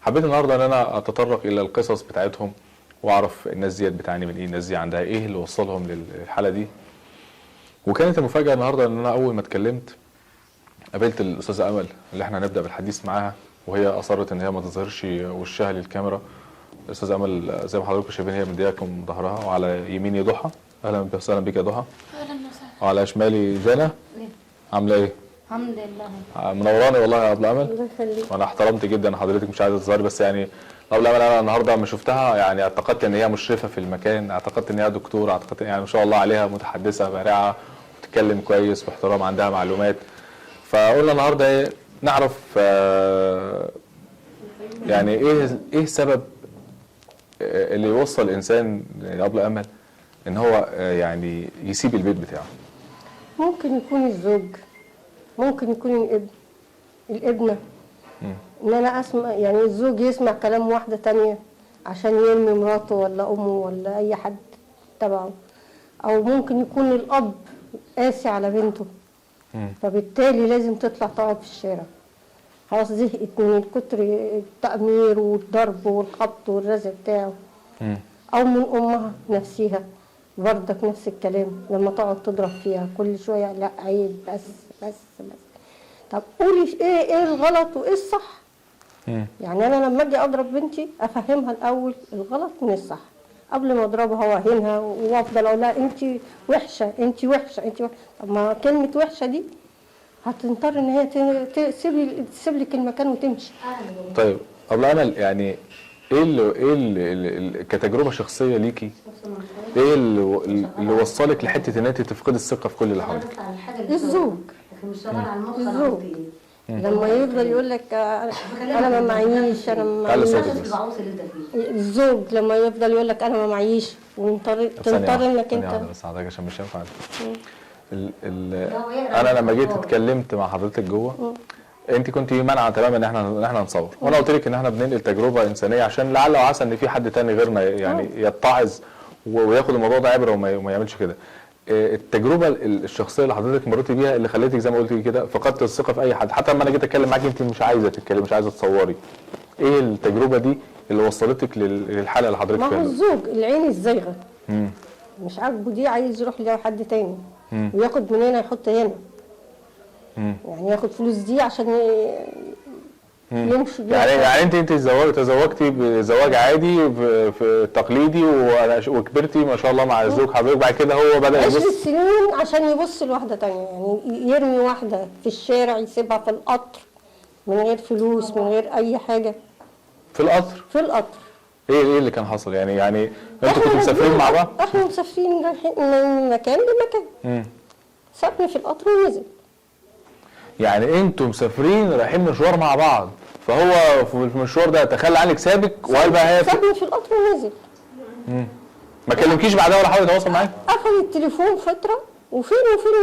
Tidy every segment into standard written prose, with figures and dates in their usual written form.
حبيت النهارده ان انا اتطرق الى القصص بتاعتهم واعرف الناس ديت بتعاني من ايه، الناس دي عندها ايه اللي وصلهم للحاله دي. وكانت المفاجاه النهارده ان انا اول ما اتكلمت قابلت الاستاذه امل اللي احنا هنبدا بالحديث معاها، وهي اصرت ان هي ما تظهرش وشها للكاميرا. الاستاذه امل زي ما حضراتكم شايفين هي مدياكم ظهرها، وعلى يميني ضحى. اهلا وسهلا بك يا ضحى. اهلا وسهلا. وعلى شمالي جانا. عامله ايه؟ الحمد لله. منوراني والله يا ابله امل. الله يخليك. وانا احترمت جدا حضرتك مش عايزه تظهري، بس يعني ابله امل انا النهارده لما شفتها يعني اعتقدت ان هي مشرفه في المكان، اعتقدت ان هي دكتوره، اعتقدت يعني ما شاء الله عليها متحدثه بارعه وتتكلم كويس باحترام، عندها معلومات. فقلنا النهارده ايه نعرف يعني ايه سبب اللي يوصل الانسان يا ابله امل ان هو يعني يسيب البيت بتاعه. ممكن يكون الزوج، ممكن يكون الابن، الابنة. ان انا اسمع يعني الزوج يسمع كلام واحدة تانية عشان يرمي مراته ولا امه ولا اي حد تبعه. او ممكن يكون الاب قاسي على بنته، فبالتالي لازم تطلع تقعد في الشارع، خلاص زهقت من كتر التأمير والضرب والخبط والرزق بتاعه. او من امها نفسها برضك نفس الكلام، لما تقعد تضرب فيها كل شويه لا عيب بس بس بس. طب قولي ايه الغلط وايه الصح؟ يعني انا لما اجي اضرب بنتي افهمها الاول الغلط من الصح قبل ما اضربها واهينها وافضل اقول لها انت وحشه انت وحشه انت وحشه. طب ما كلمه وحشه دي هتضطر ان هي تسيب لك المكان وتمشي. طيب ابله امل، يعني ايه كتجربه شخصيه ليكي، ايه اللي وصلك لحته ان انت تفقدي الثقه في كل اللي حواليك؟ الزوج لما يفضل يقول لك انا ما معيش انا ما معيش. الزوج لما يفضل يقول لك انا ما معيش تضطر انك انت بس حضرتك عشان مش هينفع. انا لما جيت اتكلمت مع حضرتك جوه انت كنت مانعه تماما ان احنا نصور، وانا قلت لك ان احنا بننقل تجربه انسانيه عشان لعل وعسى ان في حد تاني غيرنا يعني يتعظ وياخد الموضوع ده عبره وما يعملش كده. التجربه الشخصيه اللي حضرتك مريتي بيها اللي خلتك زي ما قلت كده فقدت الثقه في اي حد، حتى لما انا جيت اتكلم معاكي انت مش عايزه تتكلمي، مش عايزه تصوري. ايه التجربه دي اللي وصلتك للحاله اللي حضرتك فيها؟ ما هو الزوج العين الزايغه مش عاجبه دي، عايز يروح لحد تاني وياخد من هنا يحط هنا. يعني ياخد فلوس دي عشان يمشي بيها. يعني انت تزوجتي بزواج عادي في تقليدي وكبرتي ما شاء الله مع زوج حضرتك، بعد كده هو بدأ 10 سنين عشان يبص لواحده تانية، يعني يرمي واحده في الشارع يسيبها في القطر من غير فلوس من غير اي حاجه. في القطر؟ في القطر. ايه اللي كان حصل يعني انتوا كنتوا مسافرين مع بعض؟ احنا مسافرين رايحين من مكان لمكان. سابني في القطر ونزل. يعني انتوا مسافرين رايحين مشوار مع بعض، فهو في المشوار ده تخلى عنك سابك وقال بقى هي سابني في القطر ونزل. ما كلمكيش بعدها ولا حاول يتواصل معاك؟ قفل التليفون فتره وفين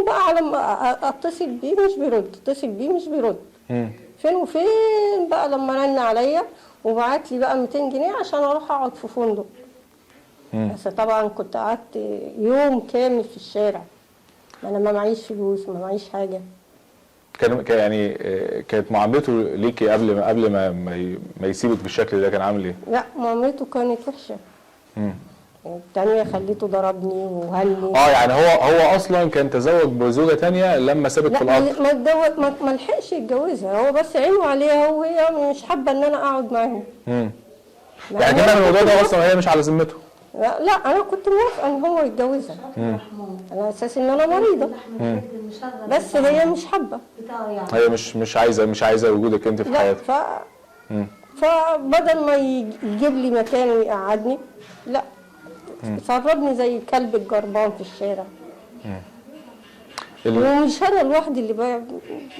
بقى على ما اتصل بيه مش بيرد، اتصل بيه مش بيرد. فين وفين بقى لما رن عليا وبعت لي بقى 200 جنيه عشان اروح اقعد في فندق. بس طبعا كنت قعدت يوم كامل في الشارع، انا ما معيش فلوس ما معيش حاجه. يعني كانت معاملته ليكي قبل ما يسيبك بالشكل ده كان عامل ايه؟ لا معاملته كانت وحشه. الثانيه خليته ضربني وهني. يعني هو اصلا كان تزوج بزوجه ثانيه لما سابك في القطر. ما لحقش يتجوزها، هو بس عينه عليها وهي مش حابه ان انا اقعد معاهم. يعني كمان الموضوع ده اصلا هي مش على ذمته. لا انا كنت موافقه ان هو يتجوزها على اساس ان انا مريضه. بس هي مش حابه، هي مش عايزه وجودك انت في حياتها. فبدل ما يجيب لي مكان ويقعدني لا سربني زي كلب الجربان في الشارع. ومش انا لوحدي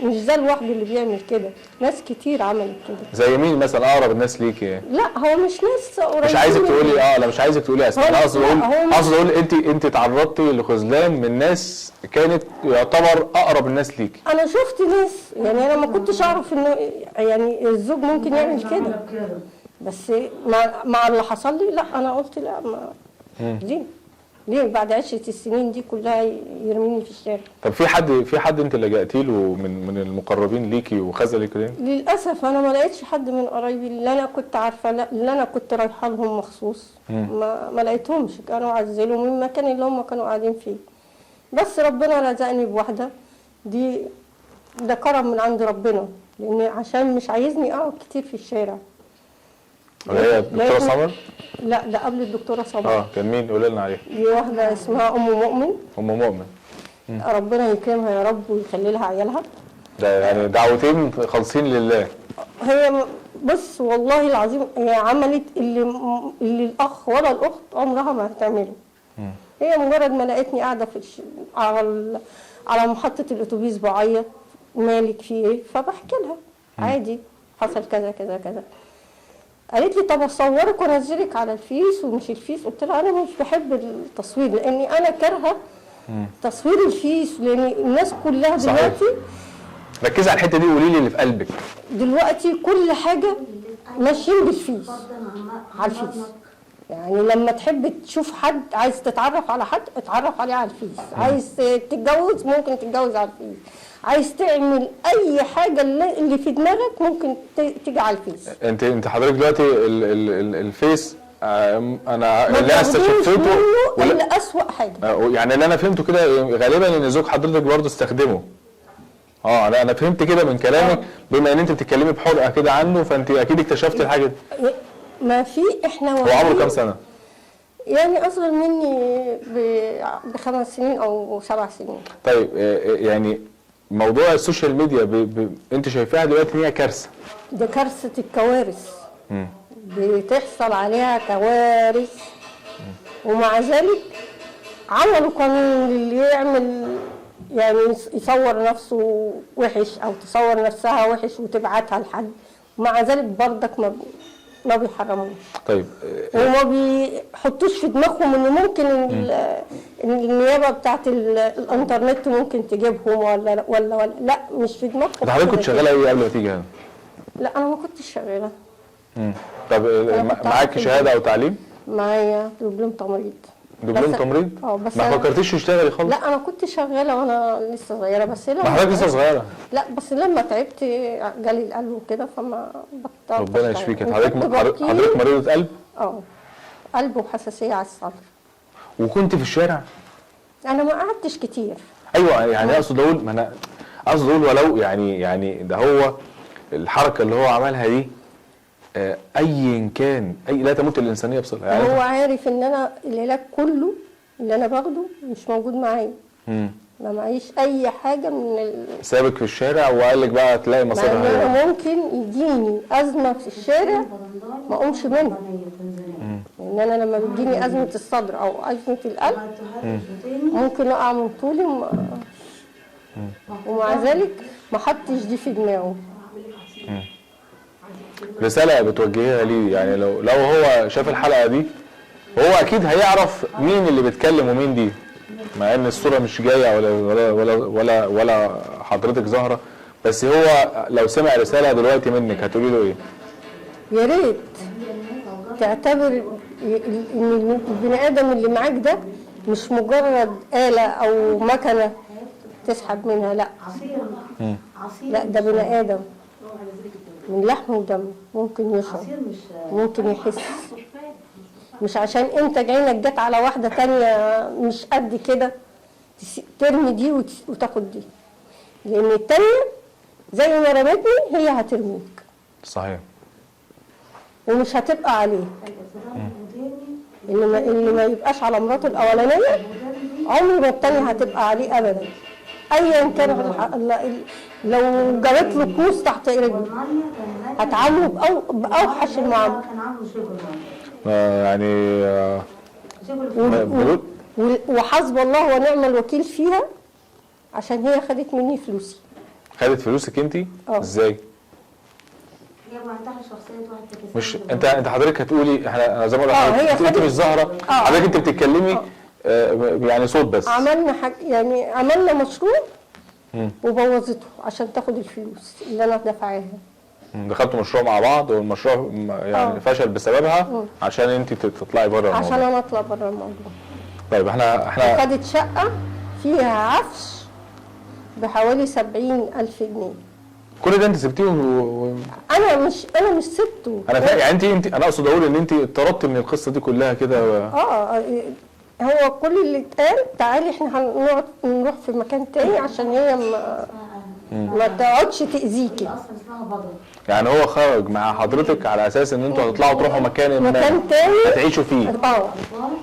مش ده لوحدي اللي بيعمل كده، ناس كتير عملت كده. زي مين مثلا اقرب الناس ليكي؟ لا هو مش ناس قريبين. مش عايزك تقولي لا مش عايزك تقولي اسماء، انا اقصد اقول انت تعرضتي لخذلان من ناس كانت يعتبر اقرب الناس ليكي. انا شفت ناس، يعني انا ما كنتش اعرف انه يعني الزوج ممكن يعمل كده، بس مع اللي حصل لي لا انا قلت لا دي ليه بعد 10 السنين دي كلها يرميني في الشارع؟ طب في حد انت لجأتي له من المقربين ليكي وخذلك كده؟ للاسف انا ما لقيتش حد من قرايبي اللي انا كنت عارفه، لا اللي انا كنت رايحه لهم مخصوص، ما لقيتهمش، كانوا عزلوا من المكان اللي هم كانوا قاعدين فيه. بس ربنا رزقني بواحده، ده كرم من عند ربنا، لان عشان مش عايزني اقعد كتير في الشارع. وهي الدكتوره سمر؟ لا ده قبل الدكتوره سمر. كان مين؟ قولي لنا عليها. دي واحده اسمها ام مؤمن. ام مؤمن. ربنا يكرمها يا رب ويخلي لها عيالها. ده يعني دعوتين خالصين لله. هي بص والله العظيم هي عملت اللي الاخ ولا الاخت عمرها ما هتعمله. هي مجرد ما لقيتني قاعده على محطه الاتوبيس بعيط، مالك في ايه؟ فبحكي لها عادي حصل كذا كذا كذا. قالت لي طب اصورك وانزلك على الفيس ومش الفيس. قلت لها انا مش بحب التصوير، لاني انا كارهه تصوير الفيس، لان الناس كلها دلوقتي ركزي على الحته دي وقولي لي اللي في قلبك. دلوقتي كل حاجه ماشيين بالفيس، على الفيس. يعني لما تحب تشوف حد، عايز تتعرف على حد اتعرف عليه على الفيس، عايز تتجوز ممكن تتجوز على الفيس، عايز تعمل اي حاجه اللي في دماغك ممكن تيجي على الفيس. انت حضرتك دلوقتي الفيس انا اللي انا استشفيته اللي اسوأ حاجه يعني اللي انا فهمته كده غالبا ان زوج حضرتك برضه استخدمه. انا فهمت كده من كلامك. بما ان انت بتتكلمي بحرقه كده عنه فانت اكيد اكتشفتي الحاجه دي. ما في احنا هو عمره كام سنه؟ يعني اصغر مني ب5 سنين او 7 سنين. طيب يعني موضوع السوشيال ميديا انت شايفاها دلوقتي ان هي كارثه؟ ده كارثه الكوارث. بتحصل عليها كوارث. ومع ذلك عملوا قانون اللي يعمل يعني يصور نفسه وحش او تصور نفسها وحش وتبعتها لحد، ومع ذلك برضك ما بيحرموش. طيب وما بيحطوش في دماغهم ان ممكن ان النيابه بتاعت الانترنت ممكن تجيبهم ولا لا، مش في دماغهم. انت حضرتك كنت شغاله ايه قبل ما تيجي هنا؟ لا انا ما كنتش شغاله. طب معاك شهاده او تعليم؟ معايا دبلوم تمريض. دبلوم تمريض؟ بس ما فكرتيش تشتغلي خالص؟ لا انا كنت شغاله وانا لسه صغيره، بس لما حضرتك لسه صغيره؟ لا بس لما تعبت جالي القلب وكده فما بطلت. ربنا يشفيك. حضرتك مريضه قلب؟ قلب وحساسيه على الصدر. وكنت في الشارع؟ انا ما قعدتش كتير. ايوه يعني اقصد اقول ولو يعني ده هو الحركه اللي هو عملها دي ايا كان لا تموت الانسانيه بصله. يعني هو عارف ان انا العلاج كله اللي انا باخده مش موجود معايا. ما معيش اي حاجه من سابك في الشارع وقال لك بقى تلاقي مصيرها. انا ممكن يجيني ازمه في الشارع ما اقومش منها. لان انا لما بتجيني ازمه الصدر او ازمه القلب ممكن اقع من طولي ومع ذلك ما حطش دي في دماغه. رساله بتوجهيها ليه؟ يعني لو هو شاف الحلقه دي هو اكيد هيعرف مين اللي بيتكلم ومين دي، مع ان الصوره مش جايه ولا حضرتك ظاهره، بس هو لو سمع رساله دلوقتي منك هتقولي له ايه؟ يا ريت تعتبر ان البني ادم اللي معاك ده مش مجرد آلة او مكنه تسحب منها، لا لا ده بني ادم من لحم ودم، ممكن يشعر ممكن يحس. مش عشان انت عينك جت على واحده تانية مش قد كده ترمي دي وتاخد دي، لان التانية زي ما رمتني هي هترميك. صحيح. ومش هتبقى عليه. اللي ما يبقاش على مراته الاولانيه عمر ما التانية هتبقى عليه ابدا، ايا كان. لو جابت له كوس تحت رجله هتعامله باوحش المعامله. يعني وحسب الله ونعم الوكيل فيها، عشان هي خدت مني فلوسي. خدت فلوسك انت؟ ازاي؟ مش انت حضرتك هتقولي احنا زي ما قلت لحضرتك انت مش ظاهره، حضرتك انت بتتكلمي يعني صوت بس. عملنا يعني عملنا مشروع وبوظته عشان تاخد الفلوس اللي انا دافعاها. دخلتوا مشروع مع بعض والمشروع يعني فشل بسببها عشان انت تطلعي بره الموضوع. عشان انا اطلع بره الموضوع. طيب احنا خدت شقه فيها عفش بحوالي 70,000 جنيه. كل ده انت سبتيه انا مش سبته. انا فاهم يعني انت انا اقصد اقول ان انت اتطردتي من القصه دي كلها كده هو كل اللي اتقال تعالي احنا هنقعد نروح في مكان تاني عشان هي ما تقعدش تاذيكي. يعني هو خرج مع حضرتك على اساس ان انتوا هتطلعوا تروحوا مكان تاني هتعيشوا فيه.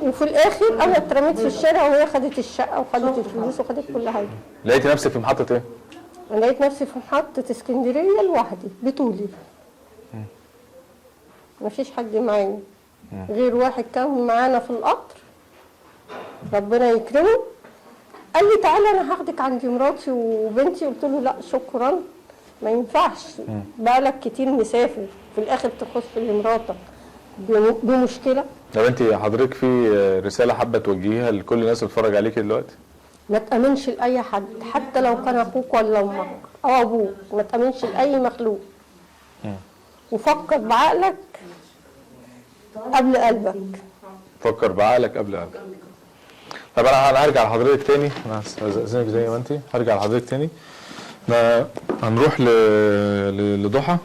وفي الاخر انا اترميت في الشارع وهي خدت الشقه وخدت الفلوس وخدت كل حاجه. لقيتي نفسك في محطه ايه؟ انا لقيت نفسي في محطه اسكندريه لوحدي بطولي. مفيش حد معايا غير واحد كان معانا في القطر ربنا يكرمه، قال لي تعالى انا هاخدك عند مراتي وبنتي. قلت له لا شكرا ما ينفعش، بقالك كتير مسافر في الاخر تخش لمراتك بمشكله. طب انت حضرتك في رساله حابه توجهيها لكل الناس اللي بتتفرج عليكي دلوقتي؟ ما تامنش لاي حد حتى لو كان اخوك ولا امك او ابوك، ما تامنش لاي مخلوق. وفكر بعقلك قبل قلبك. فكر بعقلك قبل قلبك. طب انا هرجع لحضرتك تاني، انا هستأذنك زي ما انت، هرجع لحضرتك تاني. هنروح لضحى.